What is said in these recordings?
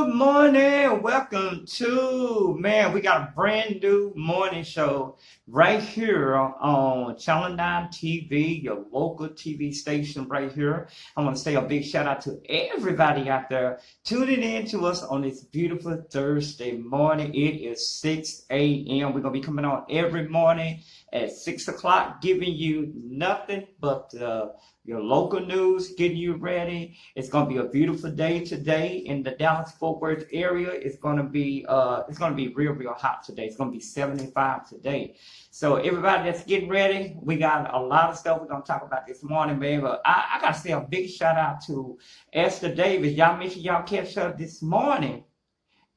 Good morning. Welcome to, we got a brand new morning show right here on Channel 9 TV, your local TV station right here. I want to say a big shout out to everybody out there tuning in to us on this beautiful Thursday morning. It is 6 a.m. We're going to be coming on every morning at 6 o'clock, giving you nothing but your local news, getting you ready. It's gonna be a beautiful day today in the Dallas-Fort Worth area. It's gonna be real hot today. It's gonna be 75 today. So everybody that's getting ready, we got a lot of stuff we're gonna talk about this morning, man. But I gotta say a big shout out to Esther Davis. Y'all make sure y'all catch her this morning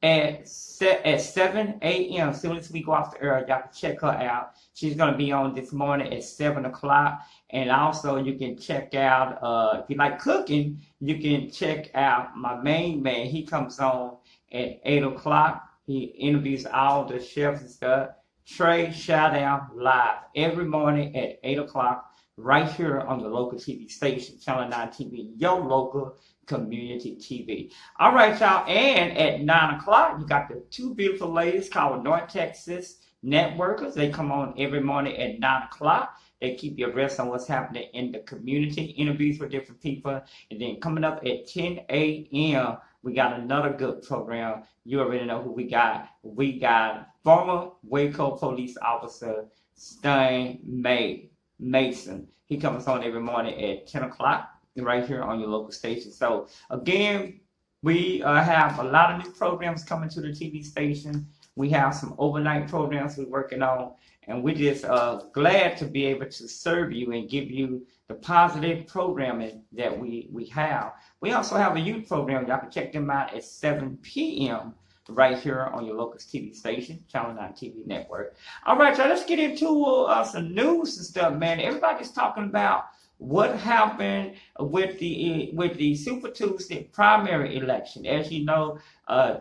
at 7 a.m. As soon as we go off the air, y'all can check her out. She's going to be on this morning at 7 o'clock. And also, you can check out, if you like cooking, you can check out my main man. He comes on at 8 o'clock. He interviews all the chefs and stuff. Trey Showdown live every morning at 8 o'clock right here on the local TV station, Channel 9 TV, your local community TV. All right, y'all. And at 9 o'clock, you got the two beautiful ladies called North Texas Networkers. They come on every morning at 9 o'clock. They keep you abreast on what's happening in the community, interviews with different people. And then coming up at 10 a.m., we got another good program. You already know who we got. We got former Waco police officer Stein Mason. He comes on every morning at 10 o'clock right here on your local station. So again, we have a lot of new programs coming to the TV station. We have some overnight programs we're working on, and we're just glad to be able to serve you and give you the positive programming that we have. We also have a youth program. Y'all can check them out at 7 p.m. right here on your local TV station, Channel 9 TV Network. All right, y'all, let's get into some news and stuff, man. Everybody's talking about what happened with the Super Tuesday primary election. As you know,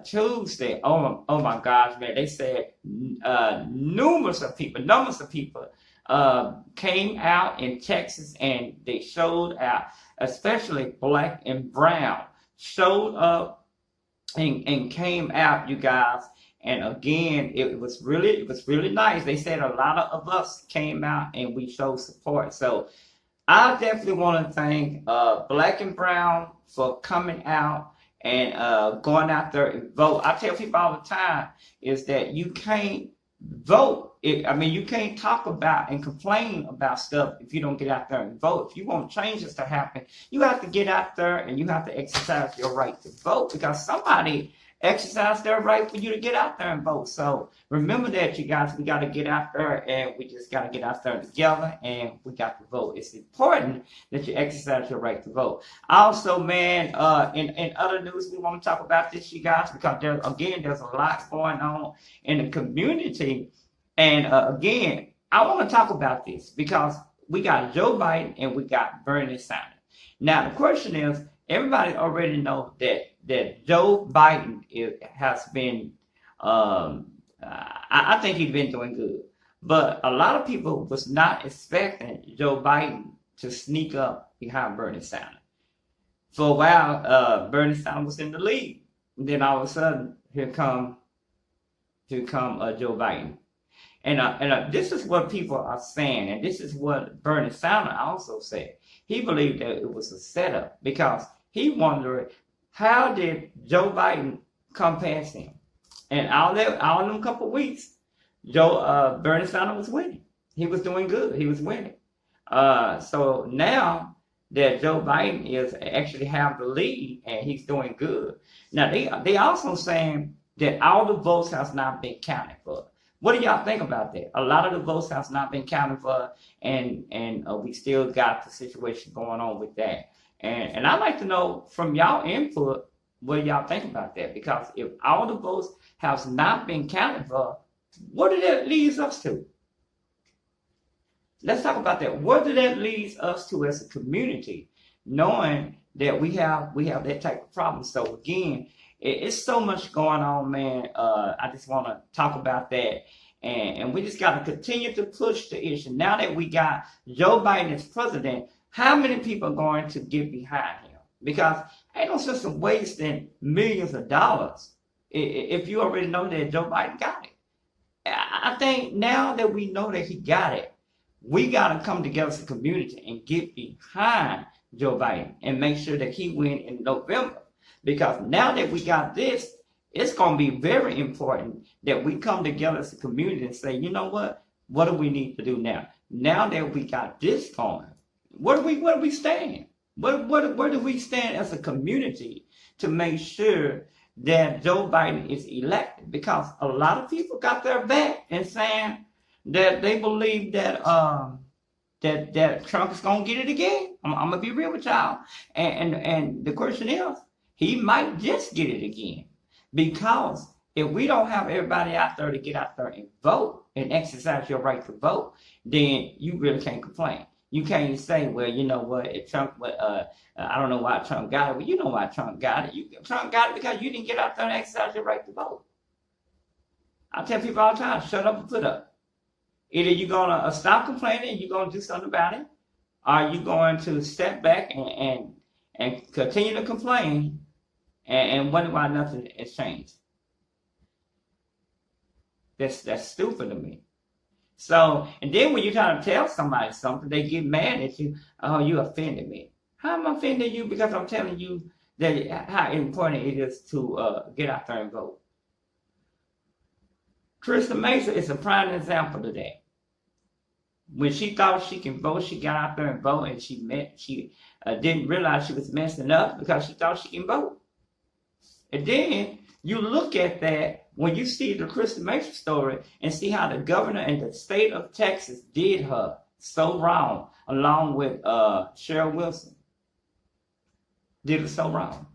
Tuesday, oh my gosh, man, they said numbers of people came out in Texas, and they showed out, especially black and brown, showed up and came out, you guys. And again, it was really nice. They said a lot of us came out and we showed support. So I definitely want to thank Black and Brown for coming out and going out there and vote. I tell people all the time is that you can't vote. You can't talk about and complain about stuff if you don't get out there and vote. If you want changes to happen, you have to get out there and you have to exercise your right to vote, because somebody exercise their right for you to get out there and vote. So remember that, you guys. We got to get out there, and we just got to get out there together, and we got to vote. It's important that you exercise your right to vote. Also, man, in other news, we want to talk about this, you guys, because there's a lot going on in the community. And again, I want to talk about this because we got Joe Biden and we got Bernie Sanders. Now, the question is, everybody already know that Joe Biden has been, I think he's been doing good. But a lot of people was not expecting Joe Biden to sneak up behind Bernie Sanders. For a while, Bernie Sanders was in the lead. And then all of a sudden, here come Joe Biden. And this is what people are saying, and this is what Bernie Sanders also said. He believed that it was a setup because he wondered, how did Joe Biden come past him? And all them couple of weeks, Bernie Sanders was winning. He was doing good. He was winning. So now that Joe Biden is actually have the lead and he's doing good. Now they also saying that all the votes has not been counted for. What do y'all think about that? A lot of the votes has not been counted for, and we still got the situation going on with that. And I'd like to know from y'all input what y'all think about that, because if all the votes have not been counted for, what did that lead us to? Let's talk about that. What did that lead us to as a community, knowing that we have that type of problem? So again, it's so much going on, man. I just want to talk about that. And we just got to continue to push the issue. Now that we got Joe Biden as president, how many people are going to get behind him? Because Ain't no sense of wasting millions of dollars if you already know that Joe Biden got it. I think now that we know that he got it, we got to come together as a community and get behind Joe Biden and make sure that he win in November. Because now that we got this, it's going to be very important that we come together as a community and say, you know what? What do we need to do now? Now that we got this going, where do we stand? Where do we stand as a community to make sure that Joe Biden is elected? Because a lot of people got their back and saying that they believe that that Trump is gonna get it again. I'm gonna be real with y'all. And the question is, he might just get it again. Because if we don't have everybody out there to get out there and vote and exercise your right to vote, then you really can't complain. You can't say, well, you know what, if Trump, I don't know why Trump got it. Well, you know why Trump got it. Trump got it because you didn't get out there and exercise your right to vote. I tell people all the time, shut up and put up. Either you're going to stop complaining and you're going to do something about it, or you're going to step back and continue to complain and wonder why nothing has changed. That's stupid to me. So, and then when you try to tell somebody something, they get mad at you. Oh, you offended me. How am I offending you? Because I'm telling you that how important it is to get out there and vote. Krista Mesa is a prime example of that. When she thought she can vote, she got out there and voted, and she didn't realize she was messing up because she thought she can vote. And then you look at that when you see the Krista Mesa story and see how the governor and the state of Texas did her so wrong, along with Cheryl Wilson. Did her so wrong.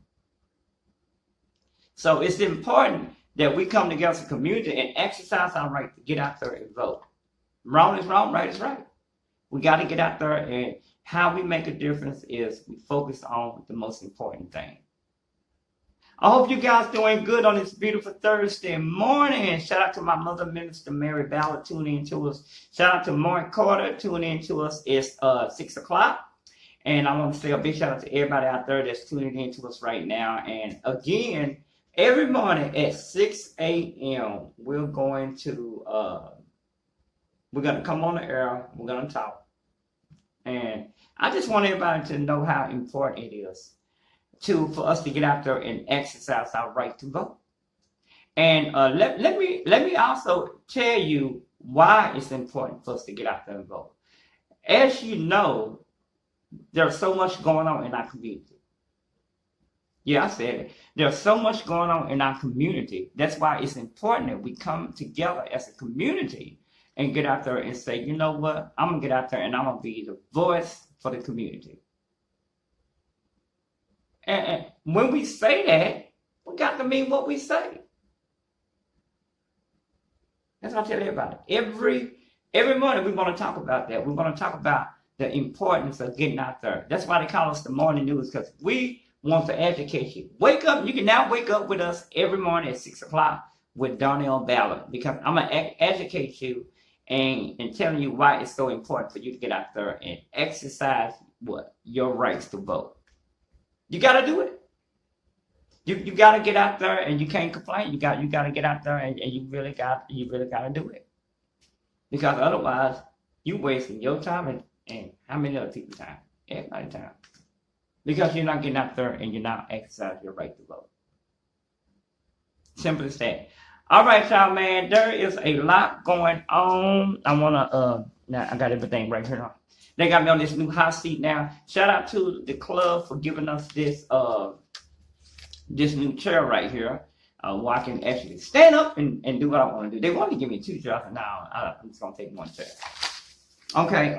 So it's important that we come together as a community and exercise our right to get out there and vote. Wrong is wrong, right is right. We got to get out there, and how we make a difference is we focus on the most important thing. I hope you guys doing good on this beautiful Thursday morning. Shout out to my mother, Minister Mary Ballard, tuning in to us. Shout out to Mark Carter, tuning in to us. It's 6 o'clock. And I want to say a big shout out to everybody out there that's tuning in to us right now. And again, every morning at 6 a.m., we're going to come on the air. We're going to talk. And I just want everybody to know how important it is for us to get out there and exercise our right to vote. And let me also tell you why it's important for us to get out there and vote. As you know, there's so much going on in our community. Yeah, I said it. There's so much going on in our community. That's why it's important that we come together as a community and get out there and say, you know what? I'm going to get out there and I'm going to be the voice for the community. And when we say that, we got to mean what we say. That's what I tell everybody. Every morning we want to talk about that. We want to talk about the importance of getting out there. That's why they call us the morning news, because we want to educate you. Wake up. You can now wake up with us every morning at 6 o'clock with Darnell Ballard, because I'm going to educate you and telling you why it's so important for you to get out there and exercise your rights to vote. You got to do it. You got to get out there, and you can't complain. You got to get out there, and you really got to do it, because otherwise you wasting your time and how many other people's time? Everybody's time, because you're not getting out there and you're not exercising your right to vote. Simple as that. All right, y'all, man. There is a lot going on. I wanna now I got everything right here now. They got me on this new hot seat now. Shout out to the club for giving us this this new chair right here. Where I can actually stand up and do what I want to do. They wanted to give me 2 chairs, and now I'm just gonna take 1 chair. Okay.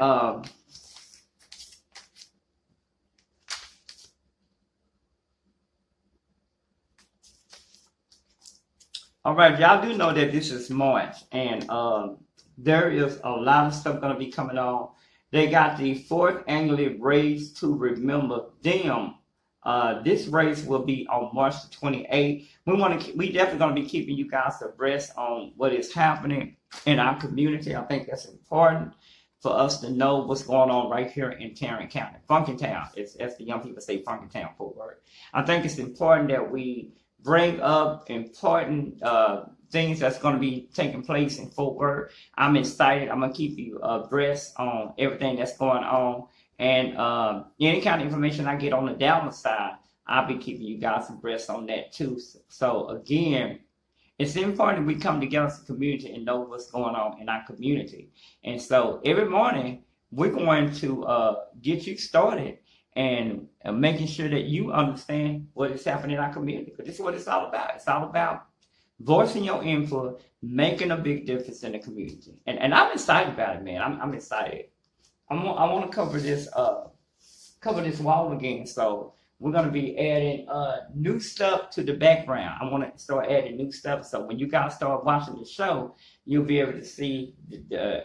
All right, y'all do know that this is March, and there is a lot of stuff going to be coming on. They got the 4th annual Race to Remember Them. This race will be on March the 28th. We definitely going to be keeping you guys abreast on what is happening in our community. I think that's important for us to know what's going on right here in Tarrant County. Funkytown, as the young people say, Funkytown, Fort Worth. I think it's important that we bring up important things that's going to be taking place in Fort Worth. I'm excited. I'm going to keep you abreast on everything that's going on. And any kind of information I get on the Dallas side, I'll be keeping you guys abreast on that too. So again, it's important we come together as a community and know what's going on in our community. And so every morning, we're going to get you started and making sure that you understand what is happening in our community. Because this is what it's all about. It's all about voicing your input, making a big difference in the community. And I'm excited about it, man. I'm excited. I want to cover this wall again. So we're going to be adding new stuff to the background. I want to start adding new stuff. So when you guys start watching the show, you'll be able to see the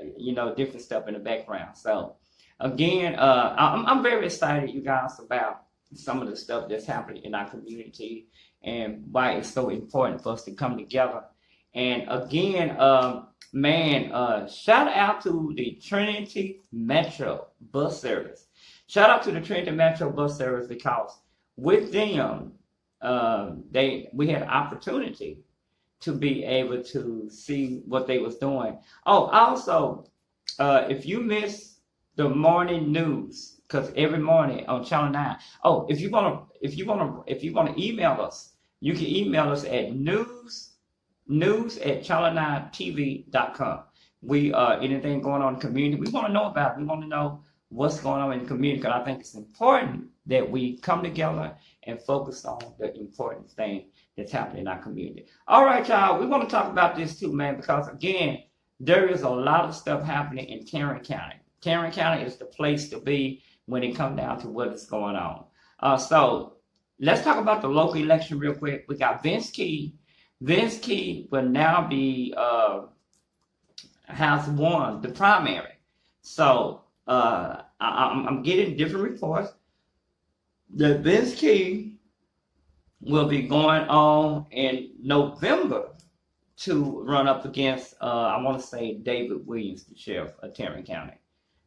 different stuff in the background. So again, I'm very excited, you guys, about some of the stuff that's happening in our community and why it's so important for us to come together. And again, shout out to the Trinity Metro bus service. Shout out to the Trinity Metro bus service, because with them, we had opportunity to be able to see what they was doing. Oh, also, if you miss the morning news, because every morning on Channel 9. Oh, if you wanna email us, you can email us at news@channel9tv.com. We anything going on in the community, we want to know about it. We want to know what's going on in the community, because I think it's important that we come together and focus on the important thing that's happening in our community. All right, y'all, we want to talk about this too, man, because again, there is a lot of stuff happening in Tarrant County. Tarrant County is the place to be when it comes down to what is going on. So let's talk about the local election real quick. We got Vince Key. Vince Key will now be has won the primary. So I'm getting different reports that Vince Key will be going on in November to run up against, I want to say, David Williams, the sheriff of Tarrant County.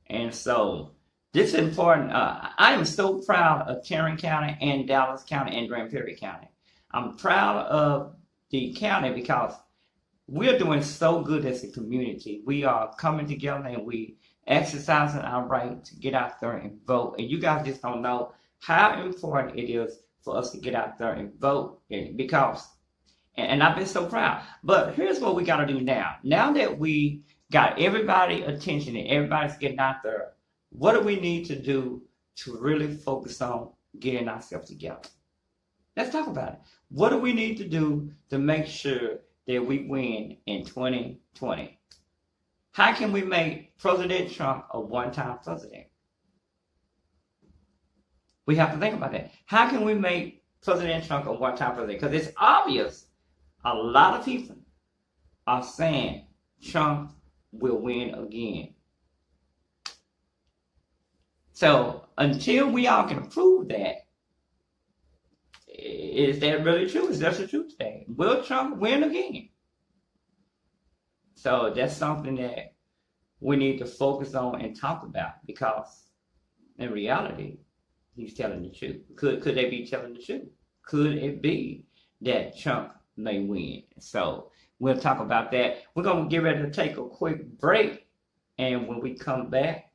And so this is important. I am so proud of Tarrant County and Dallas County and Grand Prairie County. I'm proud of the county because we're doing so good as a community. We are coming together and we exercising our right to get out there and vote. And you guys just don't know how important it is for us to get out there and vote. And I've been so proud. But here's what we got to do now. Now that we got everybody's attention and everybody's getting out there, what do we need to do to really focus on getting ourselves together? Let's talk about it. What do we need to do to make sure that we win in 2020? How can we make President Trump a one-time president? We have to think about that. How can we make President Trump a one-time president? Because it's obvious a lot of people are saying Trump will win again. So until we all can prove that, is that really true? Is that the truth today? Will Trump win again? So that's something that we need to focus on and talk about, because in reality, he's telling the truth. Could they be telling the truth? Could it be that Trump may win? So we'll talk about that. We're going to get ready to take a quick break. And when we come back,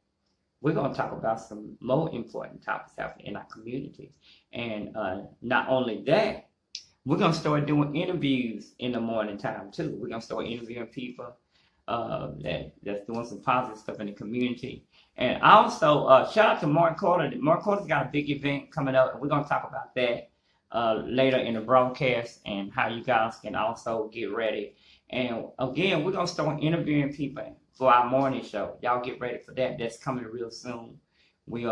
we're going to talk about some more important topics happening in our community. And not only that, we're going to start doing interviews in the morning time too. We're going to start interviewing people that's doing some positive stuff in the community. And also, shout out to Mark Carter. Mark Carter's got a big event coming up, and we're going to talk about that later in the broadcast and how you guys can also get ready. And again, we're going to start interviewing people for our morning show. Y'all get ready for that. That's coming real soon. We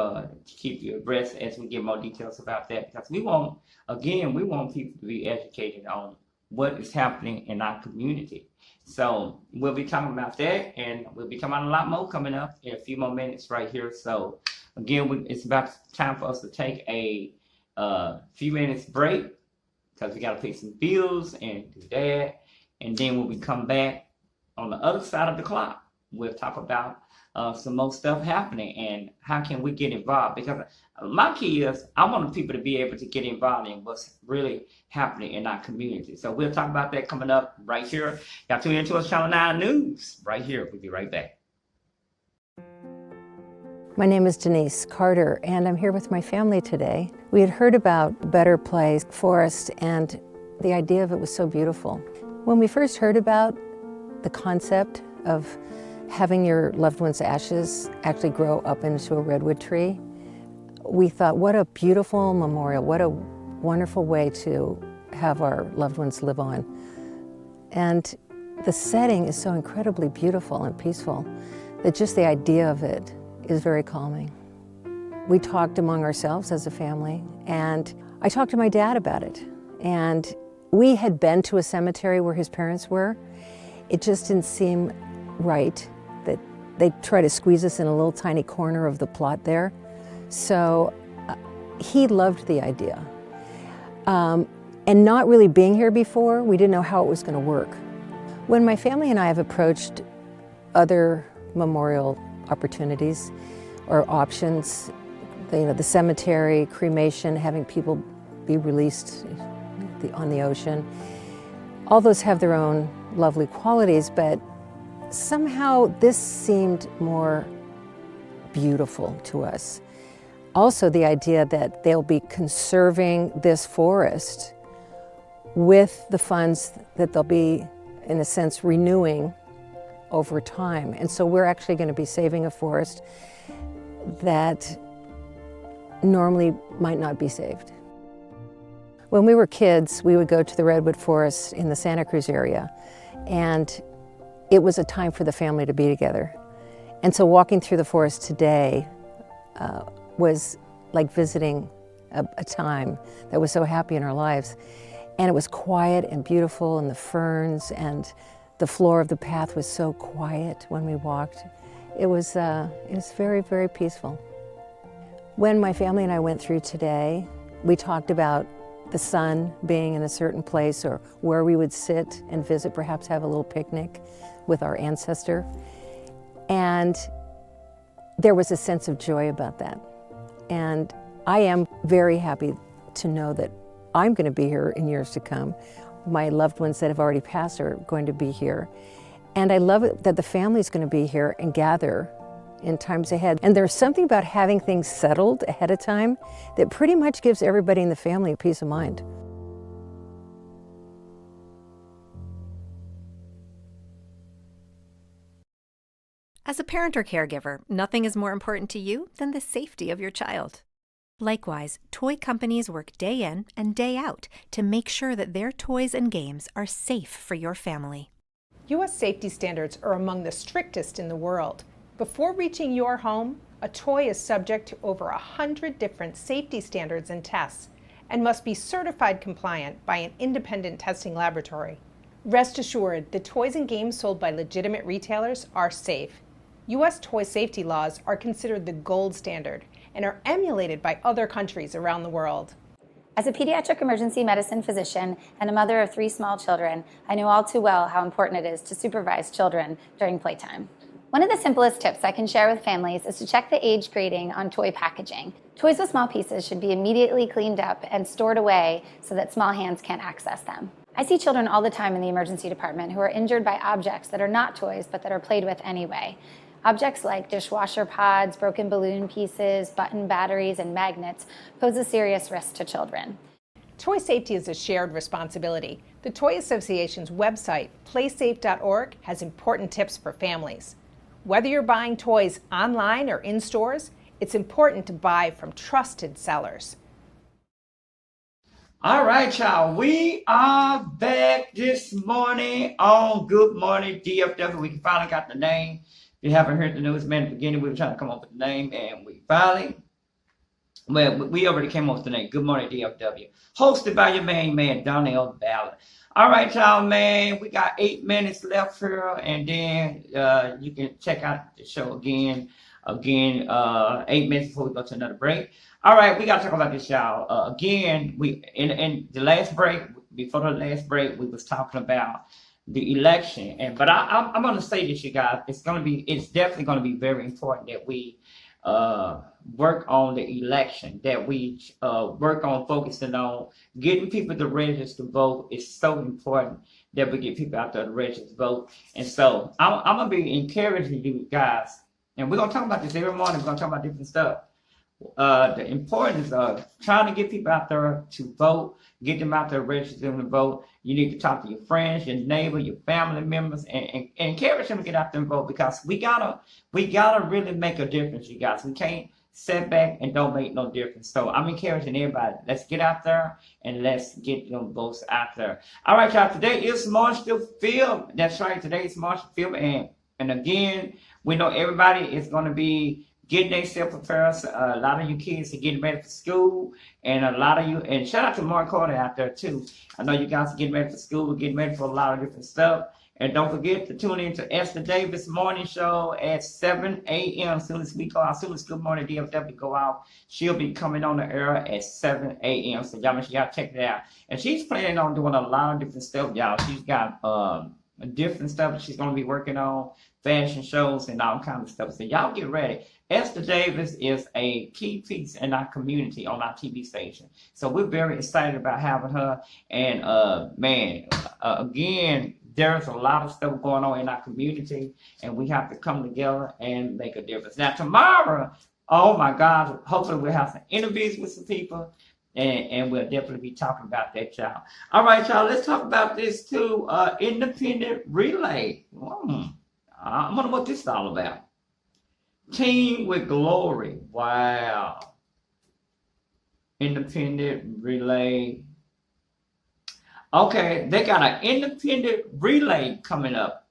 keep you abreast as we get more details about that, because we want people to be educated on what is happening in our community. So we'll be talking about that, and we'll be talking about a lot more coming up in a few more minutes right here. So again, it's about time for us to take a few minutes break, because we got to pay some bills and do that. And then when we come back on the other side of the clock, we'll talk about some more stuff happening, and how can we get involved? Because my key is I want people to be able to get involved in what's really happening in our community. So we'll talk about that coming up right here. Y'all tune into us Channel 9 News right here. We'll be right back. My name is Denise Carter, and I'm here with my family today. We had heard about Better Place Forest, and the idea of it was so beautiful. When we first heard about the concept of having your loved one's ashes actually grow up into a redwood tree, we thought, what a beautiful memorial, what a wonderful way to have our loved ones live on. And the setting is so incredibly beautiful and peaceful that just the idea of it is very calming. We talked among ourselves as a family, and I talked to my dad about it. And we had been to a cemetery where his parents were. It just didn't seem right that they try to squeeze us in a little tiny corner of the plot there. So he loved the idea. And not really being here before, we didn't know how it was going to work. When my family and I have approached other memorial opportunities or options, the cemetery, cremation, having people be released on the ocean, all those have their own lovely qualities, but somehow this seemed more beautiful to us. Also, the idea that they'll be conserving this forest with the funds that they'll be, in a sense, renewing over time. And so we're actually going to be saving a forest that normally might not be saved. When we were kids, we would go to the redwood forest in the Santa Cruz area, and it was a time for the family to be together. And so walking through the forest today was like visiting a time that was so happy in our lives. And it was quiet and beautiful, and the ferns and the floor of the path was so quiet when we walked. It was very, very peaceful. When my family and I went through today, we talked about the sun being in a certain place, or where we would sit and visit, perhaps have a little picnic with our ancestor. And there was a sense of joy about that. And I am very happy to know that I'm going to be here in years to come. My loved ones that have already passed are going to be here. And I love it that the family's going to be here and gather in times ahead. And there's something about having things settled ahead of time that pretty much gives everybody in the family a peace of mind. As a parent or caregiver, nothing is more important to you than the safety of your child. Likewise, toy companies work day in and day out to make sure that their toys and games are safe for your family. U.S. safety standards are among the strictest in the world. Before reaching your home, a toy is subject to over 100 different safety standards and tests and must be certified compliant by an independent testing laboratory. Rest assured, the toys and games sold by legitimate retailers are safe. U.S. toy safety laws are considered the gold standard and are emulated by other countries around the world. As a pediatric emergency medicine physician and a mother of 3 small children, I know all too well how important it is to supervise children during playtime. One of the simplest tips I can share with families is to check the age grading on toy packaging. Toys with small pieces should be immediately cleaned up and stored away so that small hands can't access them. I see children all the time in the emergency department who are injured by objects that are not toys but that are played with anyway. Objects like dishwasher pods, broken balloon pieces, button batteries, and magnets pose a serious risk to children. Toy safety is a shared responsibility. The Toy Association's website, playsafe.org, has important tips for families. Whether you're buying toys online or in stores, it's important to buy from trusted sellers. All right, y'all. We are back this morning on Good Morning DFW. We finally got the name. If you haven't heard the news, man, at the beginning, we were trying to come up with the name, and we finally, we already came up with the name, Good Morning DFW, hosted by your main man, Donnell Ballard. All right, y'all, man, we got 8 minutes left here, and then you can check out the show again, 8 minutes before we go to another break. All right, we got to talk about this, y'all. Again, we in the last break, before the last break, we was talking about the election. But I'm going to say this, you guys. It's definitely going to be very important that we work on the election, that we work on focusing on getting people to register to vote. It's so important that we get people out there to register to vote. And so I'm going to be encouraging you guys, and we're going to talk about this every morning. We're going to talk about different stuff. The importance of trying to get people out there to vote, get them out there registering to vote. You need to talk to your friends, your neighbor, your family members, and encourage them to get out there and vote, because we gotta really make a difference, you guys. We can't sit back and don't make no difference. So I'm encouraging everybody, let's get out there and let's get them votes out there. All right, y'all. Today is March the 5th. That's right. Today is March the 5th, and again, we know everybody is going to be getting themselves prepared. A lot of you kids are getting ready for school, and a lot of you, and shout out to Mark Carter out there too. I know you guys are getting ready for school, getting ready for a lot of different stuff. And don't forget to tune in to Esther Davis Morning Show at 7 a.m. As soon as we go out, as soon as Good Morning DFW go out, she'll be coming on the air at 7 a.m. So y'all make sure y'all check it out. And she's planning on doing a lot of different stuff, y'all. She's got different stuff that she's going to be working on, fashion shows and all kinds of stuff. So y'all get ready. Esther Davis is a key piece in our community on our TV station. So we're very excited about having her. And again, there's a lot of stuff going on in our community, and we have to come together and make a difference. Now tomorrow, oh my God, hopefully we'll have some interviews with some people, and we'll definitely be talking about that, y'all. All right, y'all, let's talk about this too. Independent relay. I wonder what this is all about. Team with Glory. Wow. Independent relay. Okay, they got an independent relay coming up.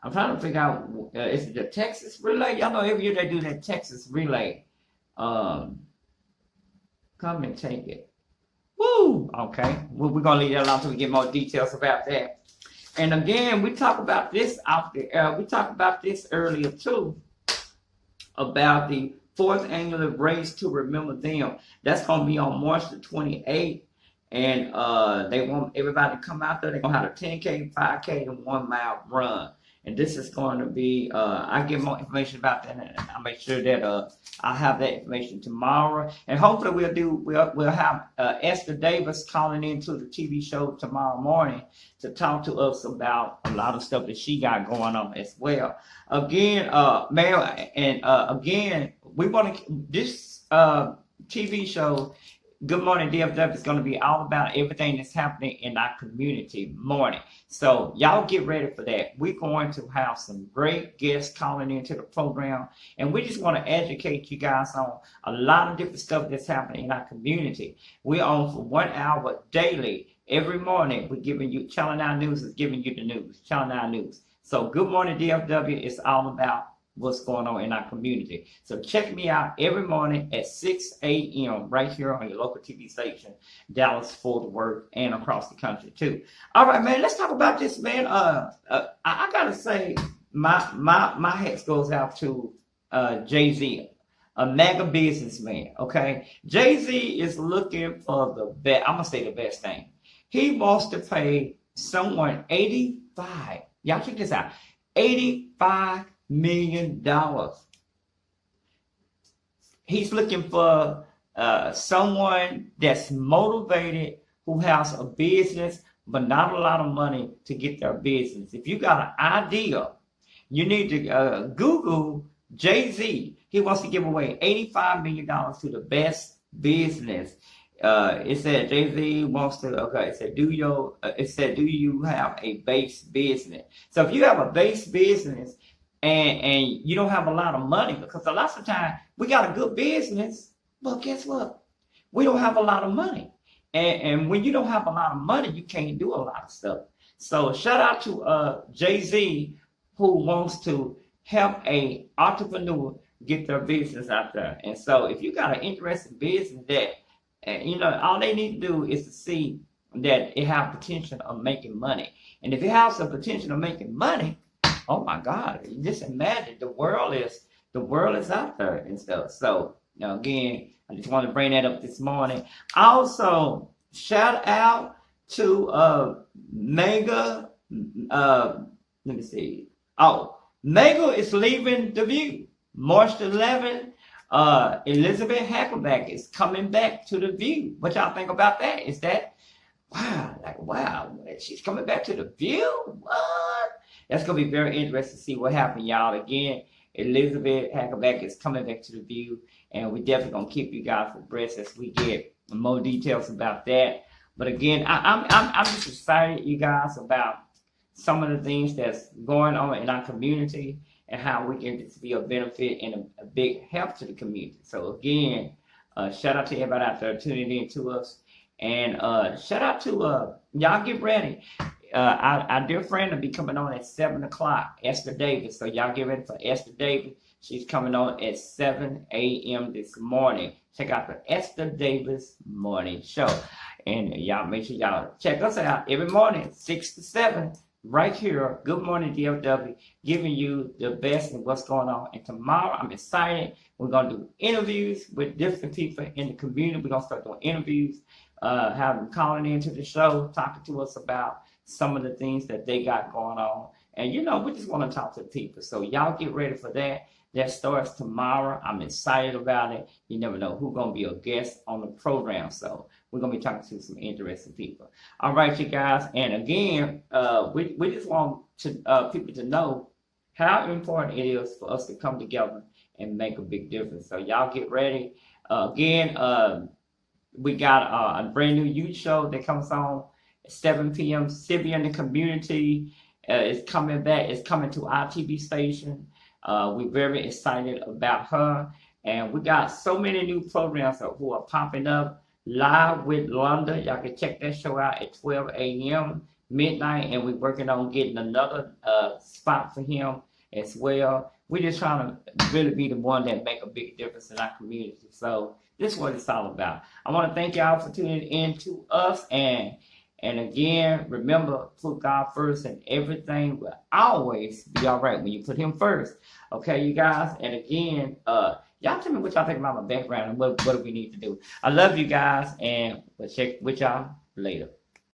I'm trying to figure out, is it the Texas relay? Y'all know every year they do that Texas relay. Come and take it. Woo! Okay, we're going to leave that alone until we get more details about that. And again, we talked about this out there. We talked about this earlier too, about the 4th annual race to remember them. That's going to be on March the 28th. And they want everybody to come out there. They're going to have a 10K, 5K, and 1 mile run. And this is going to be, I'll get more information about that, and I'll make sure that I'll have that information tomorrow. And hopefully we'll have Esther Davis calling into the TV show tomorrow morning to talk to us about a lot of stuff that she got going on as well. Again, again, we want to, this TV show, Good Morning DFW, is going to be all about everything that's happening in our community morning. So y'all get ready for that. We're going to have some great guests calling into the program, and we just want to educate you guys on a lot of different stuff that's happening in our community. We're on for 1 hour daily. Every morning, we're giving you, Channel 9 News is giving you the news, Channel 9 News. So Good Morning DFW is all about what's going on in our community. So check me out every morning at 6 a.m. right here on your local TV station, Dallas, Fort Worth, and across the country too. All right, man, let's talk about this, man. I gotta say, my hat goes out to Jay-Z, a mega businessman. Okay, Jay-Z is looking for the best. I'm gonna say the best thing. He wants to pay someone 85. Y'all check this out. $85 million. He's looking for someone that's motivated, who has a business but not a lot of money to get their business. If you got an idea, you need to Google Jay-Z. He wants to give away $85 million to the best business. It said Jay-Z wants to, okay, it said, do you have a base business? So if you have a base business, and you don't have a lot of money, because a lot of times we got a good business, but guess what? We don't have a lot of money. And when you don't have a lot of money, you can't do a lot of stuff. So shout out to Jay-Z, who wants to help a entrepreneur get their business out there. And so if you got an interesting business that, all they need to do is to see that it has potential of making money. And if it has the potential of making money, oh my God, just imagine the world is out there and stuff. So again, I just want to bring that up this morning. Also, shout out to Mega let me see. Oh, Megan is leaving The View. March 11th, Elizabeth Hackleback is coming back to The View. What y'all think about that? Is that, wow, she's coming back to The View? What? That's going to be very interesting to see what happens, y'all. Again, Elizabeth Hackleback is coming back to The View, and we definitely going to keep you guys abreast as we get more details about that. But again, I'm just excited, you guys, about some of the things that's going on in our community and how we can just be a benefit and a big help to the community. So again, shout out to everybody out there tuning in to us. And shout out to, y'all get ready. Our dear friend will be coming on at 7 o'clock, Esther Davis. So y'all get ready for Esther Davis. She's coming on at 7 a.m. this morning. Check out the Esther Davis Morning Show. And y'all make sure y'all check us out every morning, 6 to 7, right here. Good Morning DFW, giving you the best of what's going on. And tomorrow, I'm excited. We're going to do interviews with different people in the community. We're going to start doing interviews, have them calling into the show, talking to us about some of the things that they got going on. And, you know, we just want to talk to people. So y'all get ready for that. That starts tomorrow. I'm excited about it. You never know who's going to be a guest on the program. So we're going to be talking to some interesting people. All right, you guys. And again, we just want to people to know how important it is for us to come together and make a big difference. So y'all get ready. Again, we got a brand new youth show that comes on at 7 p.m. Sylvia in the Community is coming back. It's coming to our TV station. We're very excited about her. And we got so many new programs who are popping up. Live with Londa. Y'all can check that show out at 12 a.m. midnight. And we're working on getting another spot for him as well. We're just trying to really be the one that make a big difference in our community. So this is what it's all about. I want to thank y'all for tuning in to us. And again, remember, put God first, and everything will always be all right when you put him first. Okay, you guys? And again, y'all tell me what y'all think about my background and what do we need to do. I love you guys, and we'll check with y'all later.